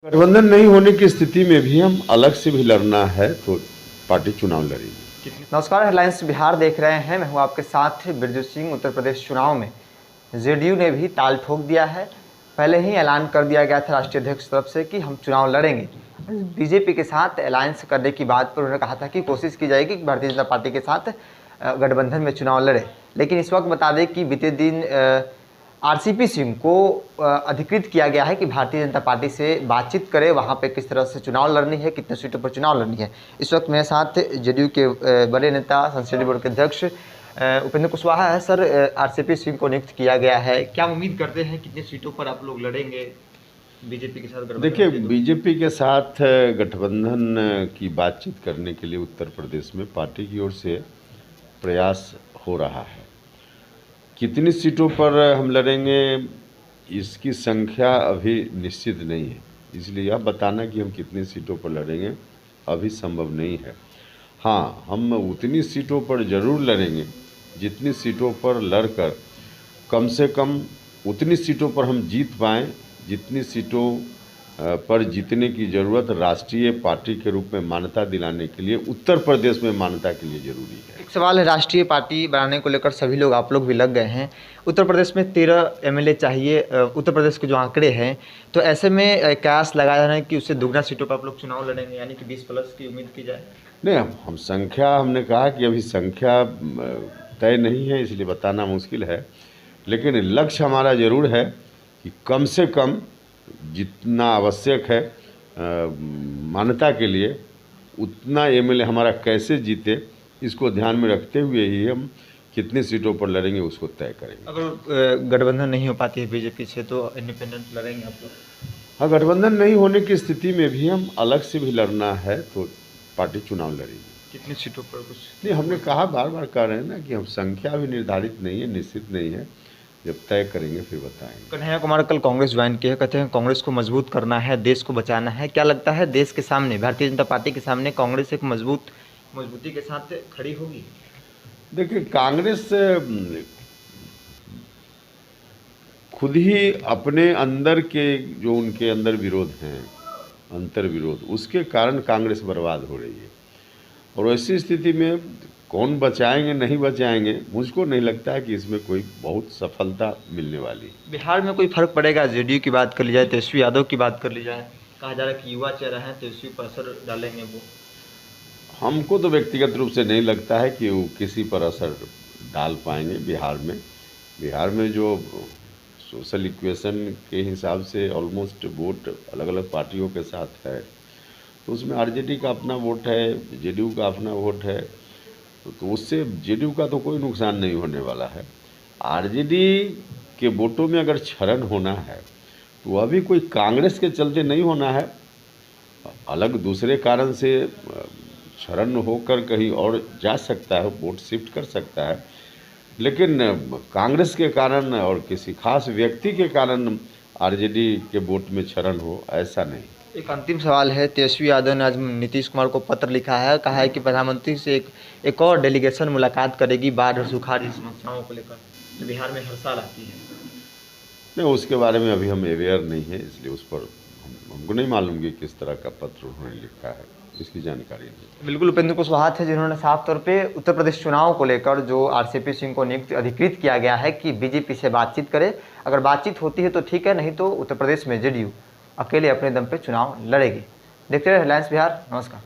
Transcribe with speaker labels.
Speaker 1: गठबंधन नहीं होने की स्थिति में भी हम अलग से भी लड़ना है तो पार्टी चुनाव लड़ेगी।
Speaker 2: नमस्कार, हेडलाइंस बिहार देख रहे हैं। मैं हूं आपके साथ बिरजू सिंह। उत्तर प्रदेश चुनाव में जेडीयू ने भी ताल ठोक दिया है। पहले ही ऐलान कर दिया गया था राष्ट्रीय अध्यक्ष तरफ से कि हम चुनाव लड़ेंगे। बीजेपी के साथ अलायंस करने की बात पर उन्होंने कहा था कि कोशिश की जाएगी कि भारतीय जनता पार्टी के साथ गठबंधन में चुनाव लड़े। लेकिन इस वक्त बता दें कि बीते दिन आरसीपी सिंह को अधिकृत किया गया है कि भारतीय जनता पार्टी से बातचीत करे, वहाँ पे किस तरह से चुनाव लड़नी है, कितने सीटों पर चुनाव लड़नी है। इस वक्त मेरे साथ जेडीयू के बड़े नेता, संसदीय बोर्ड के अध्यक्ष उपेंद्र कुशवाहा है। सर, आरसीपी सिंह को नियुक्त किया गया है, क्या उम्मीद करते हैं कितने सीटों पर आप लोग लड़ेंगे बीजेपी के साथ गठबंधन?
Speaker 1: देखिए, बीजेपी के साथ गठबंधन की बातचीत करने के लिए उत्तर प्रदेश में पार्टी की ओर से प्रयास हो रहा है। कितनी सीटों पर हम लड़ेंगे इसकी संख्या अभी निश्चित नहीं है, इसलिए यह बताना कि हम कितनी सीटों पर लड़ेंगे अभी संभव नहीं है। हाँ, हम उतनी सीटों पर ज़रूर लड़ेंगे जितनी सीटों पर लड़कर कम से कम उतनी सीटों पर हम जीत पाएँ जितनी सीटों पर जीतने की ज़रूरत राष्ट्रीय पार्टी के रूप में मान्यता दिलाने के लिए उत्तर प्रदेश में मान्यता के लिए ज़रूरी है।
Speaker 2: एक सवाल है, राष्ट्रीय पार्टी बनाने को लेकर सभी लोग, आप लोग भी लग गए हैं। उत्तर प्रदेश में 13 एमएलए चाहिए, उत्तर प्रदेश के जो आंकड़े हैं, तो ऐसे में कयास लगाया जा रहा है कि उससे दुगना सीटों पर आप लोग चुनाव लड़ेंगे, यानी कि 20 प्लस की उम्मीद की जाए।
Speaker 1: नहीं, हम संख्या, हमने कहा कि अभी संख्या तय नहीं है, इसलिए बताना मुश्किल है। लेकिन लक्ष्य हमारा ज़रूर है कि कम से कम जितना आवश्यक है मान्यता के लिए उतना एमएलए हमारा कैसे जीते, इसको ध्यान में रखते हुए ही हम कितनी सीटों पर लड़ेंगे उसको तय करेंगे।
Speaker 2: अगर गठबंधन नहीं हो पाती है बीजेपी से तो इंडिपेंडेंट लड़ेंगे आप लोग?
Speaker 1: हाँ, गठबंधन नहीं होने की स्थिति में भी हम अलग से भी लड़ना है तो पार्टी चुनाव लड़ेगी।
Speaker 2: कितनी सीटों पर? कुछ
Speaker 1: नहीं, हमने कहा, बार बार कह रहे हैं ना कि हम संख्या भी निर्धारित नहीं है, निश्चित नहीं है, जब तय करेंगे फिर बताएंगे।
Speaker 2: कन्हैया कुमार कल कांग्रेस ज्वाइन किया है, कहते हैं कांग्रेस को मजबूत करना है, देश को बचाना है। क्या लगता है देश के सामने, भारतीय जनता पार्टी के सामने कांग्रेस एक मजबूती के साथ खड़ी होगी?
Speaker 1: देखिए, कांग्रेस खुद ही अपने अंदर के जो उनके अंदर विरोध हैं, अंतर विरोध, उसके कारण कांग्रेस बर्बाद हो रही है। और ऐसी स्थिति में कौन बचाएंगे नहीं बचाएंगे, मुझको नहीं लगता है कि इसमें कोई बहुत सफलता मिलने वाली।
Speaker 2: बिहार में कोई फर्क पड़ेगा? जेडीयू की बात कर ली जाए, तेजस्वी यादव की बात कर ली जाए, कहा जा रहा है कि युवा चेहरा है, तेजस्वी पर असर डालेंगे वो।
Speaker 1: हमको तो व्यक्तिगत रूप से नहीं लगता है कि वो किसी पर असर डाल पाएंगे। बिहार में जो सोशल इक्वेशन के हिसाब से ऑलमोस्ट वोट अलग अलग पार्टियों के साथ है, तो उसमें आरजेडी का अपना वोट है, जेडीयू का अपना वोट है, तो उससे जेडीयू का तो कोई नुकसान नहीं होने वाला है। आरजेडी के वोटों में अगर क्षरण होना है तो अभी कोई कांग्रेस के चलते नहीं होना है, अलग दूसरे कारण से क्षरण होकर कहीं और जा सकता है, वोट शिफ्ट कर सकता है। लेकिन कांग्रेस के कारण और किसी खास व्यक्ति के कारण आरजेडी के वोट में क्षरण हो, ऐसा नहीं।
Speaker 2: एक अंतिम सवाल है, तेजस्वी यादव ने आज नीतीश कुमार को पत्र लिखा है, कहा है कि प्रधानमंत्री से एक और डेलीगेशन मुलाकात करेगी बाढ़ और सुखाड़ की समस्याओं को लेकर, जो बिहार में हर साल आती है।
Speaker 1: नहीं, उसके बारे में अभी हम अवेयर नहीं है, इसलिए उस पर हमको नहीं मालूम कि किस तरह का पत्र उन्होंने लिखा है, इसकी जानकारी नहीं।
Speaker 2: बिल्कुल, उपेंद्र कुशवाहा थे जिन्होंने साफ तौर पे उत्तर प्रदेश चुनाव को लेकर जो आरसीपी सिंह को नियुक्त अधिकृत किया गया है कि बीजेपी से बातचीत करे, अगर बातचीत होती है तो ठीक है, नहीं तो उत्तर प्रदेश में जेडीयू अकेले अपने दम पे चुनाव लड़ेगी। देखते रहे हेडलाइंस बिहार। नमस्कार।